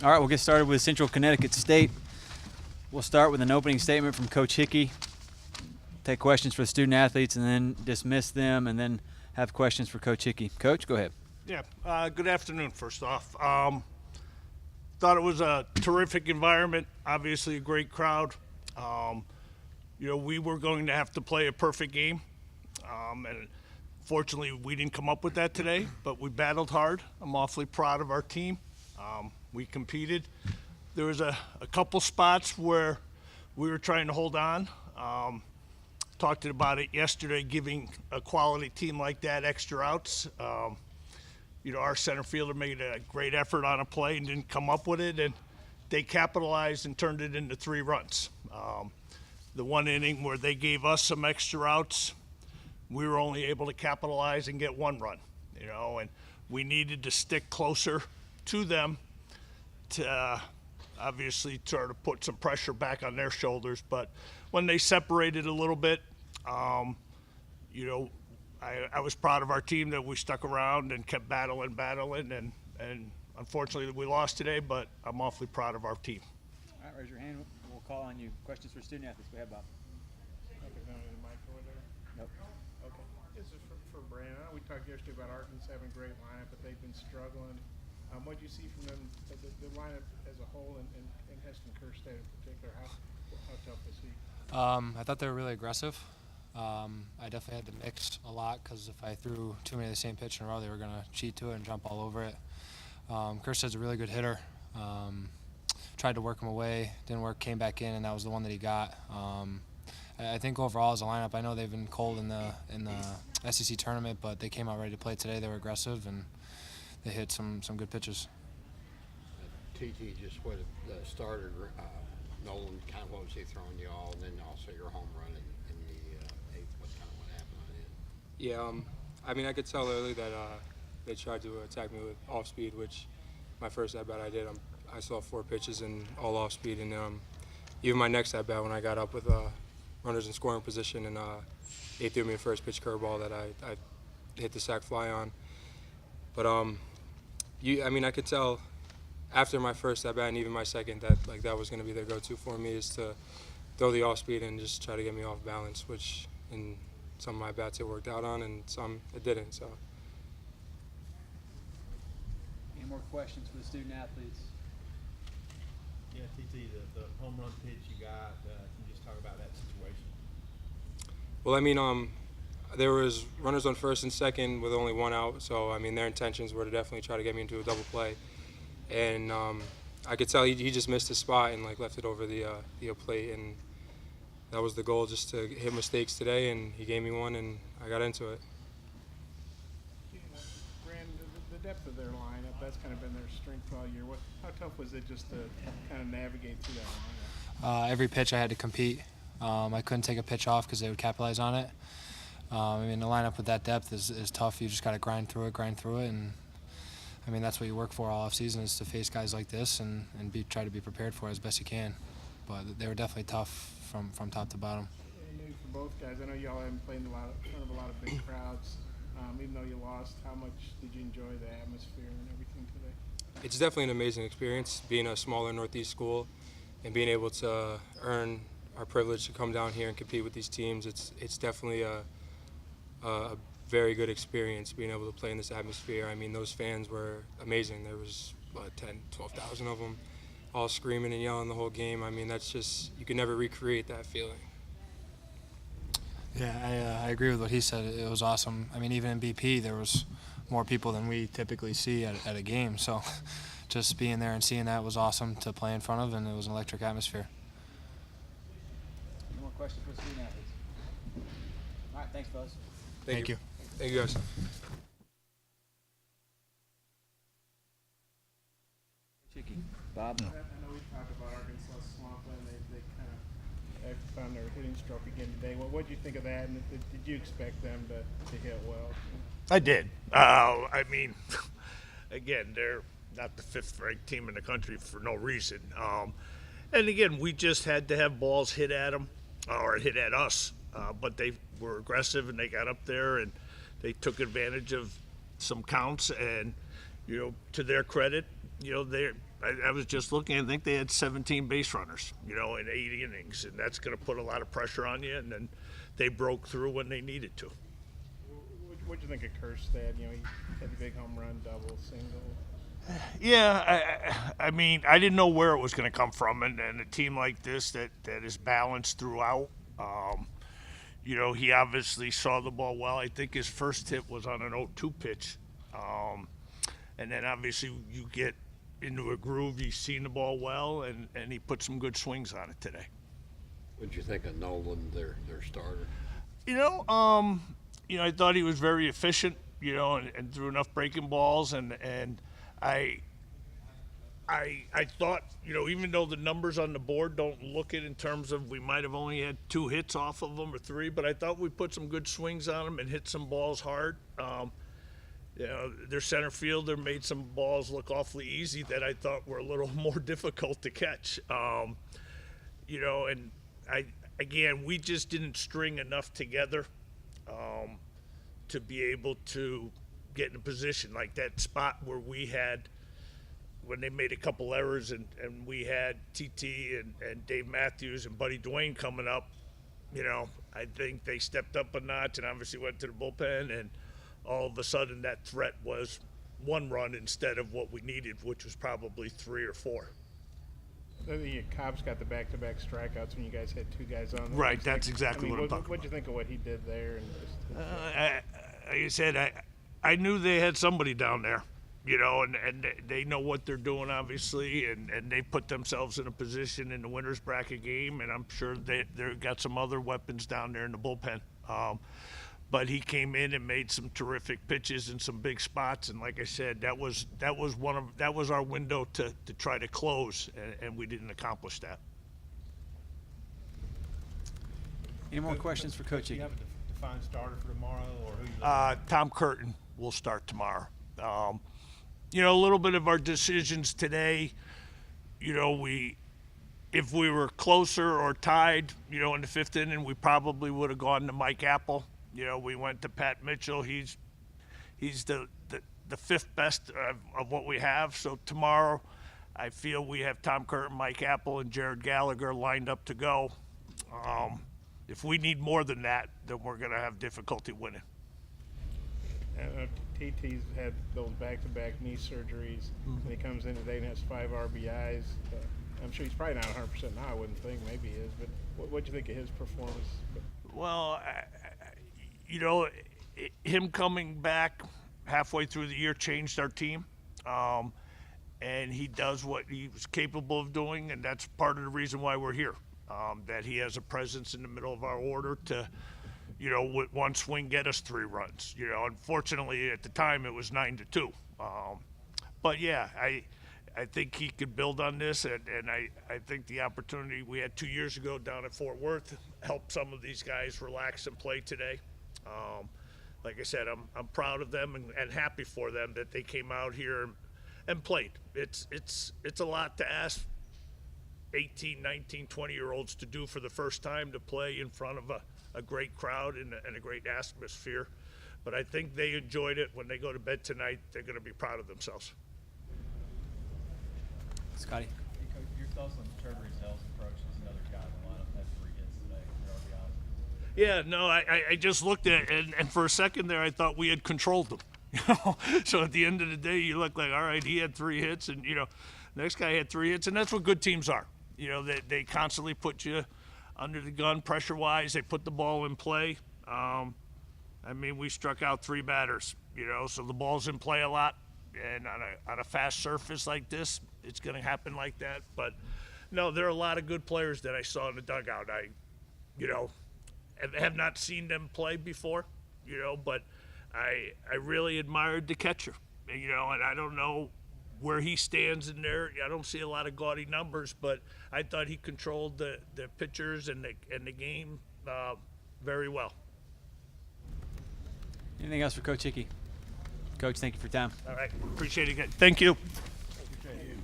All right, we'll get started with Central Connecticut State. We'll start with an opening statement from Coach Hickey, take questions for the student athletes, and then dismiss them, and then have questions for Coach Hickey. Coach, go ahead. Yeah, good afternoon, first off. Thought it was a terrific environment, obviously a great crowd. We were going to have to play a perfect game, and fortunately we didn't come up with that today, but we battled hard. I'm awfully proud of our team. We competed. There was a couple spots where we were trying to hold on. Talked about it yesterday, giving a quality team like that extra outs. Our center fielder made a great effort on a play and didn't come up with it, and they capitalized and turned it into 3 runs. The one inning where they gave us some extra outs, we were only able to capitalize and get 1 run, and we needed to stick closer to them to obviously try to put some pressure back on their shoulders. But when they separated a little bit, I was proud of our team that we stuck around and kept battling, and unfortunately we lost today, but I'm awfully proud of our team. All right, raise your hand. We'll call on you. Questions for student athletes. Go ahead, Bob. Nope. Okay. This is for Brandon. I know we talked yesterday about Arkansas having a great lineup, but they've been struggling. What do you see from them, the lineup as a whole, and Heston Kerstead in particular? How tough was he? I thought they were really aggressive. I definitely had to mix a lot because if I threw too many of the same pitch in a row, they were going to cheat to it and jump all over it. Kersted's a really good hitter. Tried to work him away, didn't work, came back in, and that was the one that he got. I think overall as a lineup, I know they've been cold in the SEC tournament, but they came out ready to play today. They were aggressive, and they hit some good pitches. TT just what started. Nolan, kind of what was he throwing you all, and then also your home run in the 8th. What happened on it? Yeah, I could tell early that they tried to attack me with off speed, which my first at bat I did. I saw 4 pitches and all off speed, and even my next at bat when I got up with runners in scoring position, and they threw me a first pitch curveball that I hit the sac fly on. But I could tell after my first at bat and even my second that was going to be their go-to for me, is to throw the off speed and just try to get me off balance, which in some of my bats it worked out on, and some it didn't. So. Any more questions for the student athletes? Yeah, TT, the home run pitch you got, can you just talk about that situation? Well, there was runners on first and second with only 1 out, so their intentions were to definitely try to get me into a double play, and I could tell he just missed his spot and left it over the plate, and that was the goal, just to hit mistakes today, and he gave me one, and I got into it. Brandon, the depth of their lineup, that's kind of been their strength all year. How tough was it just to kind of navigate through that lineup? Every pitch I had to compete. I couldn't take a pitch off because they would capitalize on it. The lineup with that depth is tough. You just got to grind through it, and that's what you work for all off season, is to face guys like this and try to be prepared for it as best you can. But they were definitely tough from top to bottom. And maybe for both guys, I know y'all haven't played in front of a lot of big crowds. Even though you lost, how much did you enjoy the atmosphere and everything today? It's definitely an amazing experience, being a smaller Northeast school and being able to earn our privilege to come down here and compete with these teams. It's definitely a very good experience being able to play in this atmosphere. Those fans were amazing. There was 12,000 of them, all screaming and yelling the whole game. That's just, you can never recreate that feeling. Yeah, I agree with what he said. It was awesome. Even in BP, there was more people than we typically see at a game. So just being there and seeing that was awesome to play in front of, and it was an electric atmosphere. Any more questions for the student athletes? All right, thanks, fellas. Thank you. Thank you, guys. Hickey. Bob? I know we talked about Arkansas swamping. They kind of found their hitting stroke again today. What did you think of that, and did you expect them to hit well? I did. Again, they're not the 5th-ranked team in the country for no reason. And again, we just had to have balls hit at them or hit at us. But they were aggressive, and they got up there, and they took advantage of some counts. And to their credit, I was just looking. I think they had 17 base runners, in 8 innings, and that's going to put a lot of pressure on you. And then they broke through when they needed to. What'd you think of Kerstead? He had the big home run, double, single. Yeah, I mean, I didn't know where it was going to come from, and a team like this that is balanced throughout. He obviously saw the ball well. I think his first hit was on an 0-2 pitch, and then obviously you get into a groove. He's seen the ball well, and he put some good swings on it today. What'd you think of Nolan, their starter? I thought he was very efficient, and threw enough breaking balls, and I thought, even though the numbers on the board don't look it in terms of we might have only had 2 hits off of them or 3, but I thought we put some good swings on them and hit some balls hard. Their center fielder made some balls look awfully easy that I thought were a little more difficult to catch. And we just didn't string enough together to be able to get in a position like that spot where we had, when they made a couple errors and we had TT and Dave Matthews and Buddy Dwayne coming up, I think they stepped up a notch and obviously went to the bullpen, and all of a sudden that threat was 1 run instead of what we needed, which was probably 3 or 4. The Cobb's got the back-to-back strikeouts when you guys had 2 guys on. Right, that's exactly what I'm talking about. What'd you think of what he did there? And Like I said, I knew they had somebody down there, and they know what they're doing, obviously, and they put themselves in a position in the winner's bracket game, and I'm sure they've got some other weapons down there in the bullpen. But he came in and made some terrific pitches in some big spots, and like I said, that was our window to try to close, and we didn't accomplish that. Any more questions for Coach Do you Hickey? have a defined starter for tomorrow, or who you looking at? Tom Curtin will start tomorrow. A little bit of our decisions today, if we were closer or tied, in the 5th inning, we probably would have gone to Mike Apple. We went to Pat Mitchell. He's the 5th best of what we have. So tomorrow, I feel we have Tom Curtin, Mike Apple, and Jared Gallagher lined up to go. If we need more than that, then we're going to have difficulty winning. TT's had those back-to-back knee surgeries, and he comes in today and has 5 RBIs. I'm sure he's probably not 100% now. I wouldn't think. Maybe he is. But what'd you think of his performance? Well, him coming back halfway through the year changed our team, and he does what he was capable of doing, and that's part of the reason why we're here. That he has a presence in the middle of our order to, with 1 swing get us 3 runs. Unfortunately at the time it was 9-2. But yeah, I think he could build on this, and I think the opportunity we had 2 years ago down at Fort Worth helped some of these guys relax and play today. Like I said, I'm proud of them and happy for them that they came out here and played. It's a lot to ask 18, 19, 20-year-olds to do for the first time, to play in front of a great crowd and a great atmosphere. But I think they enjoyed it. When they go to bed tonight, they're going to be proud of themselves. Scotty? Hey, Coach, your thoughts on Trevor Zell's approach as another guy in the lineup had 3 hits today for RBIs? Yeah, no, I just looked at it, and for a second there, I thought we had controlled them. So at the end of the day, you look like, all right, he had 3 hits, and next guy had 3 hits, and that's what good teams are. They constantly put you under the gun pressure-wise. They put the ball in play. We struck out 3 batters. So the ball's in play a lot, and on a fast surface like this, it's going to happen like that. But no, there are a lot of good players that I saw in the dugout. I have not seen them play before, but I really admired the catcher, and I don't know where he stands in there. I don't see a lot of gaudy numbers, but I thought he controlled the pitchers and the game very well. Anything else for Coach Hickey? Coach, thank you for your time. All right, appreciate it again. Thank you. Thank you.